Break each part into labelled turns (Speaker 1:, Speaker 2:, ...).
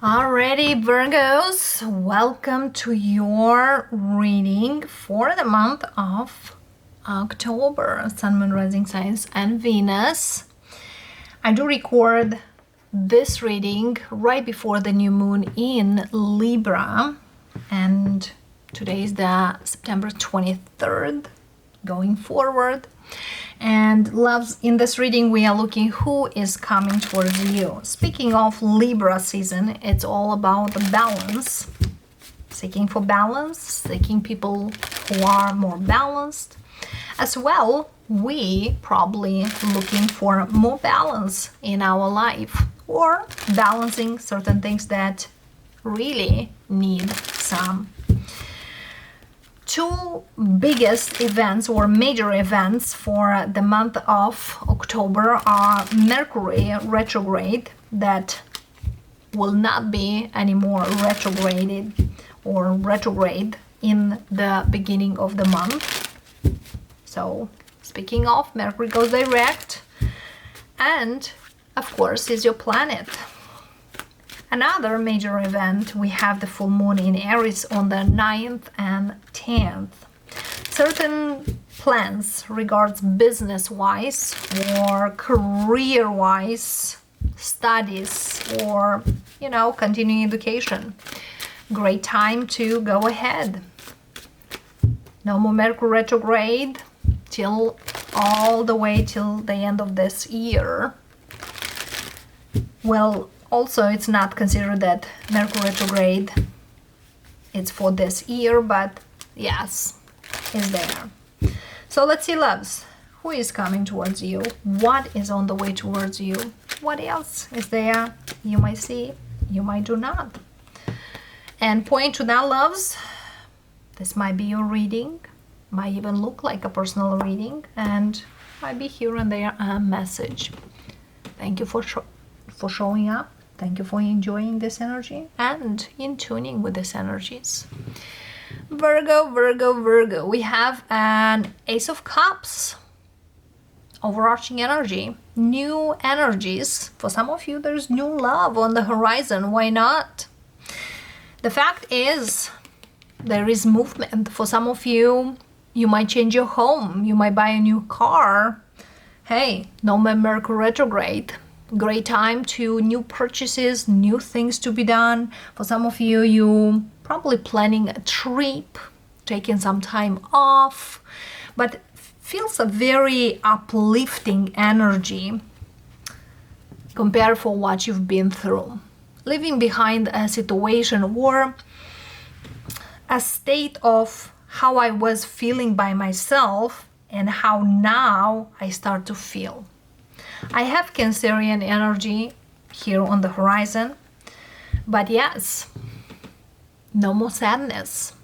Speaker 1: Alrighty, Virgos, welcome to your reading for the month of October. Sun, Moon, Rising Signs, and Venus. I do record this reading right before the new moon in Libra, and today is the September 23rd, going forward. And loves, in this reading we are looking who is coming towards you. Speaking of Libra season, it's all about the balance, seeking for balance, seeking people who are more balanced. As well, we probably looking for more balance in our life, or balancing certain things that really need some. Two biggest events or major events for the month of October are Mercury retrograde, that will not be anymore retrograded or retrograde in the beginning of the month. So speaking of, Mercury goes direct, and of course is your planet. Another major event, we have the full moon in Aries on the 9th and 10th. Certain plans regards business-wise or career-wise, studies, or, continuing education. Great time to go ahead. No more Mercury retrograde till all the way till the end of this year. Well, also, it's not considered that Mercury retrograde it's for this year, but yes, it's there. So let's see, loves. Who is coming towards you? What is on the way towards you? What else is there? You might see, you might do not. And point to that, loves. This might be your reading. Might even look like a personal reading, and might be here and there a message. Thank you for showing up. Thank you for enjoying this energy and in tuning with these energies. Virgo. We have an Ace of Cups. Overarching energy. New energies. For some of you, there's new love on the horizon. Why not? The fact is, there is movement. For some of you, you might change your home. You might buy a new car. Hey, no more Mercury retrograde. Great time to new purchases, new things to be done. For some of you, you probably planning a trip, taking some time off, but feels a very uplifting energy compared for what you've been through. Leaving behind a situation or a state of how I was feeling by myself and how now I start to feel. I have Cancerian energy here on the horizon, but yes, no more sadness.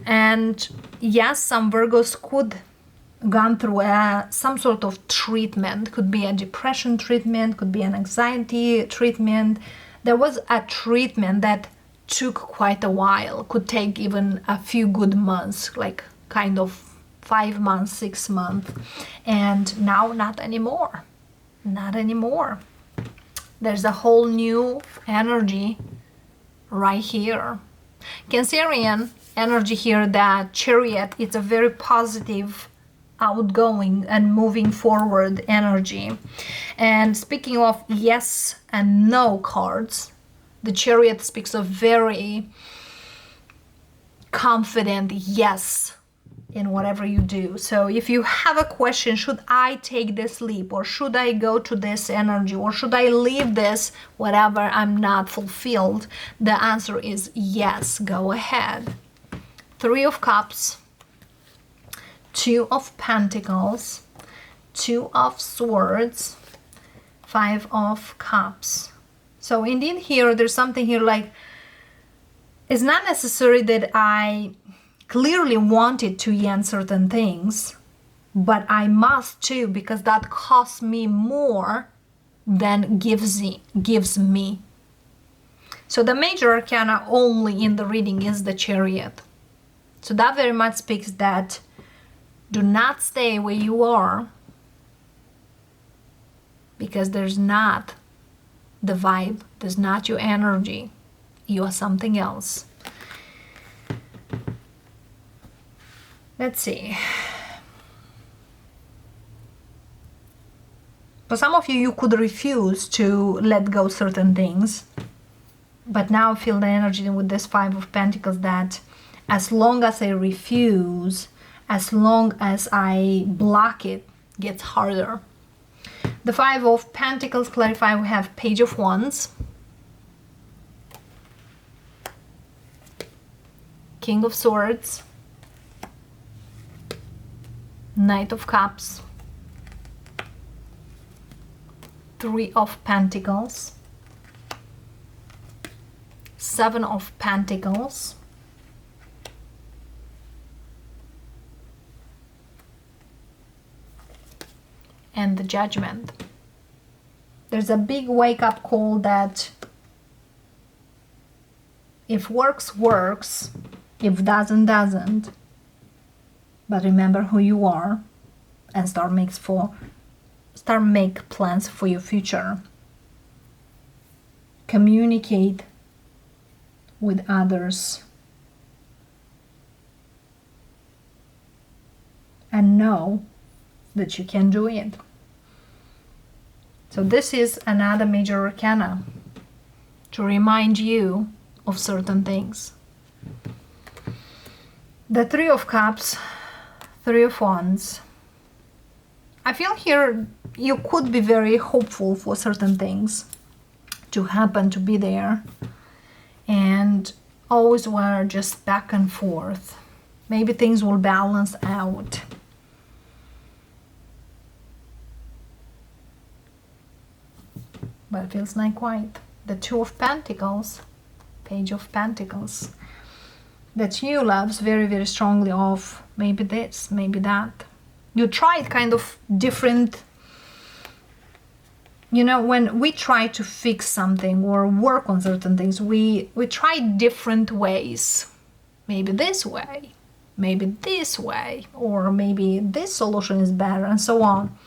Speaker 1: And yes, some Virgos could gone through some sort of treatment. Could be a depression treatment, could be an anxiety treatment. There was a treatment that took quite a while, could take even a few good months, like kind of 5 months, 6 months, and now not anymore. Not anymore. There's a whole new energy right here. Cancerian energy here, that Chariot, it's a very positive, outgoing and moving forward energy. And speaking of yes and no cards, the Chariot speaks of very confident yes in whatever you do. So if you have a question, should I take this leap, or should I go to this energy, or should I leave this, whatever, I'm not fulfilled, the answer is yes, go ahead. 3 of Cups, 2 of Pentacles, 2 of Swords, 5 of Cups. So indeed here, there's something here like, it's not necessary that I clearly wanted to end certain things, but I must too, because that costs me more than gives me. So the major arcana only in the reading is the Chariot. So that very much speaks that do not stay where you are, because there's not the vibe This is not your energy. You are something else. Let's see. For some of you, you could refuse to let go certain things. But now feel the energy with this Five of Pentacles that as long as I refuse, as long as I block it, gets harder. The Five of Pentacles clarify we have Page of Wands, King of Swords, Knight of Cups, Three of Pentacles, Seven of Pentacles, and the Judgment. There's a big wake-up call that if works, works, if doesn't, doesn't. But remember who you are and start make plans for your future. Communicate with others and know that you can do it. So this is another major arcana to remind you of certain things. The Three of Cups, Three of Wands. I feel here you could be very hopeful for certain things to happen, to be there, and always were just back and forth. Maybe things will balance out. But it feels not quite. The Two of Pentacles, Page of Pentacles. That you loves very, very strongly of maybe this, maybe that. You tried kind of different, you know, when we try to fix something or work on certain things, we try different ways. Maybe this way, maybe this way, or maybe this solution is better, and so on.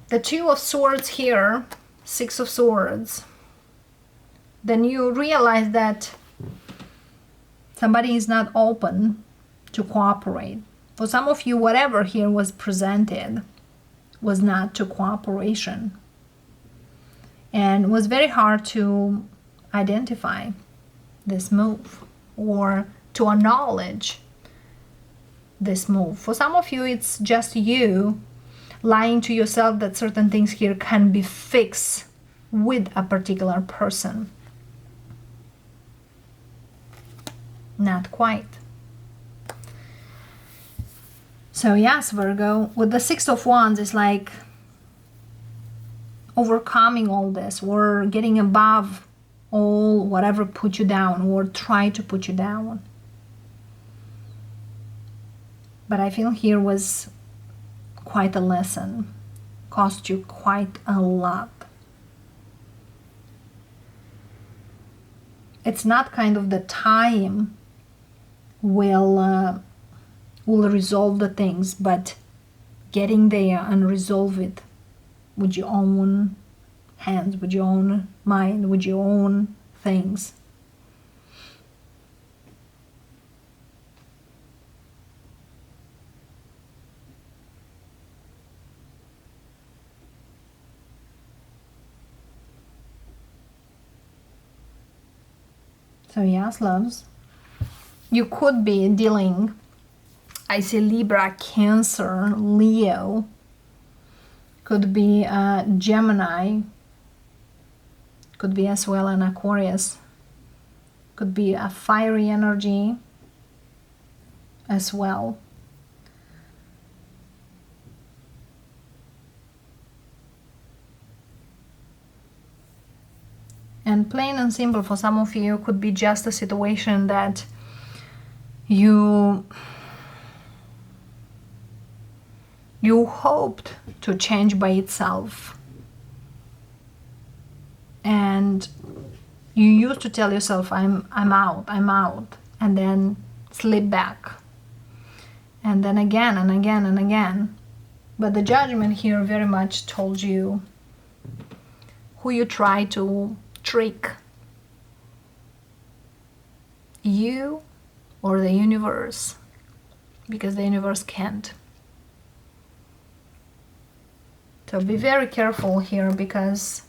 Speaker 1: The Two of Swords here, Six of Swords. Then you realize that somebody is not open to cooperate. For some of you, whatever here was presented was not to cooperation. And was very hard to identify this move or to acknowledge this move. For some of you, it's just you lying to yourself that certain things here can be fixed with a particular person. Not quite. So yes, Virgo, with the Six of Wands, it's like overcoming all this or getting above all whatever put you down or try to put you down. But I feel here was quite a lesson, cost you quite a lot. It's not kind of the time will resolve the things, but getting there and resolve it with your own hands, with your own mind, with your own things. So yes, loves, you could be dealing, I see Libra, Cancer, Leo, could be Gemini, could be as well an Aquarius, could be a fiery energy as well. And plain and simple, for some of you, could be just a situation that you hoped to change by itself. And you used to tell yourself, I'm out, and then slip back. And then again and again and again. But the Judgment here very much told you who you try to trick you or the universe, because the universe can't. So be very careful here, because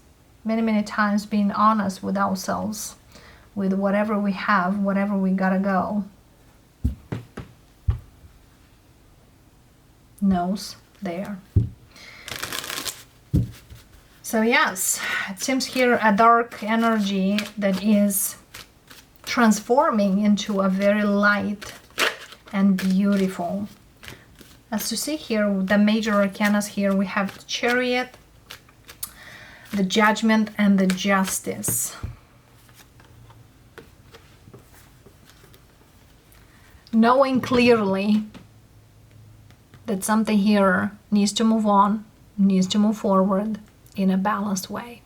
Speaker 1: many times being honest with ourselves, with whatever we have, whatever we gotta go, knows there. So yes, it seems here a dark energy that is transforming into a very light and beautiful. As you see here, the major arcanas here, we have the Chariot, the Judgment, and the Justice. Knowing clearly that something here needs to move on, needs to move forward in a balanced way.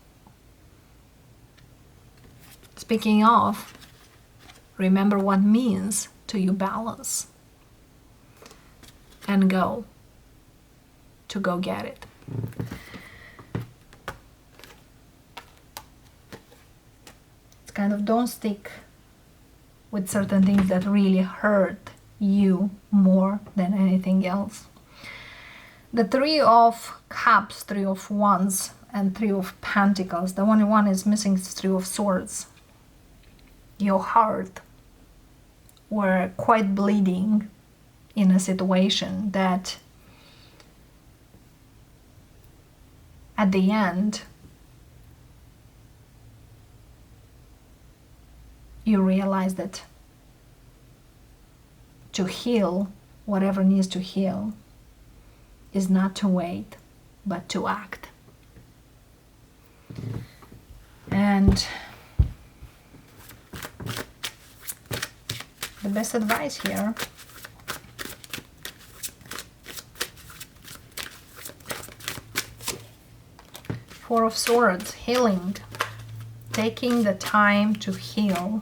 Speaker 1: Speaking of, remember what means to you balance, and go get it. It's kind of, don't stick with certain things that really hurt you more than anything else. The Three of Cups, Three of Wands, and Three of Pentacles. The only one is missing is Three of Swords. Your heart were quite bleeding in a situation that at the end you realize that to heal whatever needs to heal is not to wait, but to act. And the best advice here, Four of Swords, healing, taking the time to heal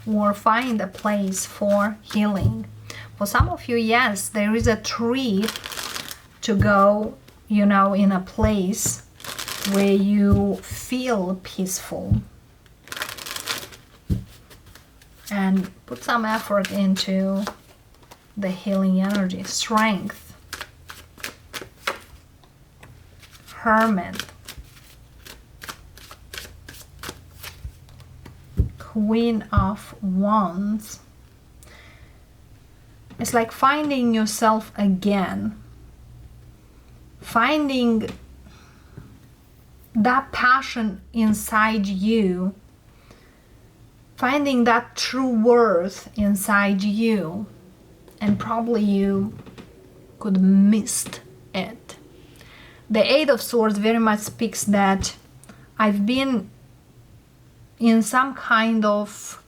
Speaker 1: or find a place for healing. For some of you, yes, there is a tree to go, you know, in a place where you feel peaceful, and put some effort into the healing energy. Strength, Hermit, Queen of Wands. It's like finding yourself again, finding that passion inside you, finding that true worth inside you, and probably you could missed it. The Eight of Swords very much speaks that I've been in some kind of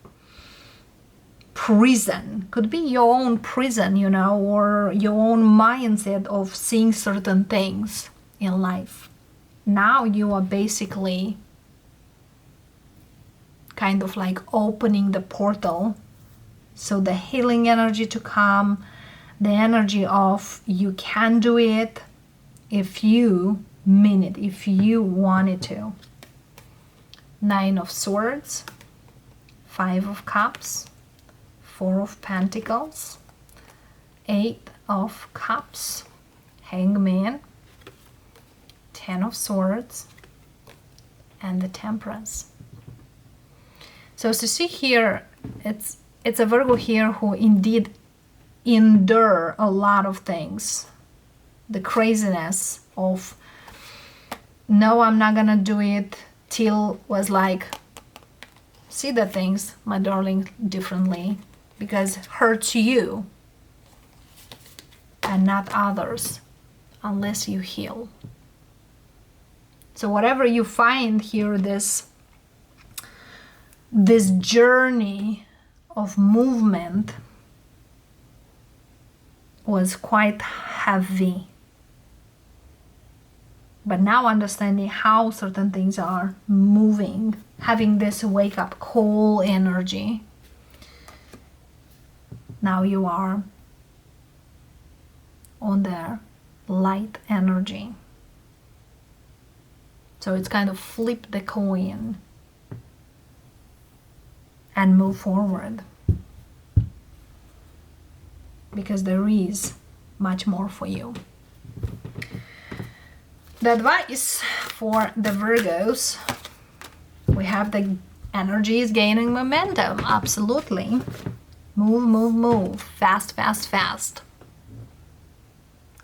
Speaker 1: prison, could be your own prison, you know, or your own mindset of seeing certain things in life. Now you are basically kind of like opening the portal, so the healing energy to come, the energy of you can do it if you mean it, if you wanted to. Nine of Swords, Five of Cups, Four of Pentacles, Eight of Cups, Hangman, Ten of Swords, and the Temperance. So as you see here, it's a Virgo here who indeed endure a lot of things. The craziness of, no, I'm not gonna do it, till was like, see the things, my darling, differently, because it hurts you and not others unless you heal. So whatever you find here, this journey of movement was quite heavy. But now understanding how certain things are moving, having this wake up call energy, now you are on the light energy. So it's kind of flip the coin. and move forward, because there is much more for you. The advice for the Virgos, we have the energy is gaining momentum. Absolutely. Move, move, move. Fast, fast, fast.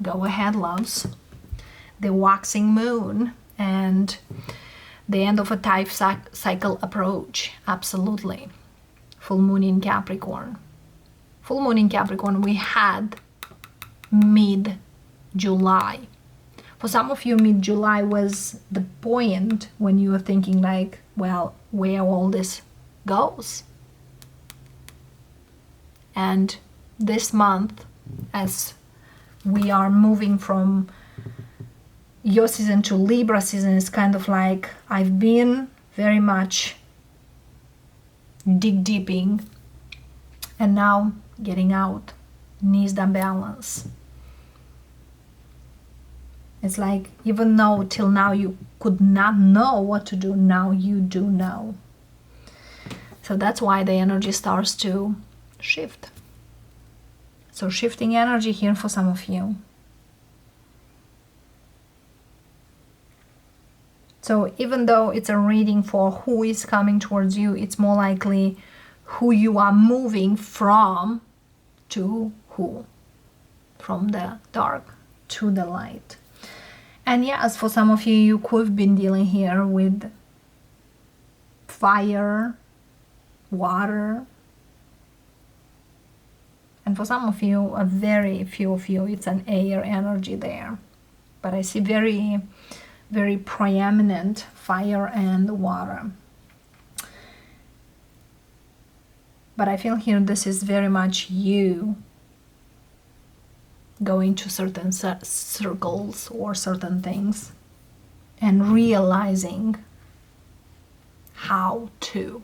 Speaker 1: Go ahead, loves. The waxing moon and the end of a type cycle approach. Absolutely. Full moon in Capricorn. Full moon in Capricorn we had mid-July. For some of you, mid-July was the point when you were thinking like, well, where all this goes. And this month, as we are moving from your season to Libra season, is kind of like I've been very much dig deeping and now getting out, needs that balance. It's like, even though till now you could not know what to do, now you do know. So that's why the energy starts to shift. So shifting energy here for some of you. So even though it's a reading for who is coming towards you, it's more likely who you are moving from to who. From the dark to the light. And yes, for some of you, you could have been dealing here with fire, water. And for some of you, a very few of you, it's an air energy there. But I see very, very preeminent fire and water. But I feel here this is very much you going to certain circles or certain things and realizing how to.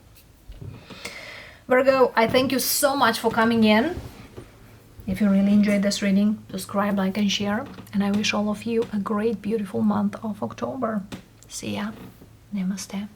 Speaker 1: Virgo, I thank you so much for coming in. If you really enjoyed this reading, subscribe, like, and share. And I wish all of you a great, beautiful month of October. See ya. Namaste.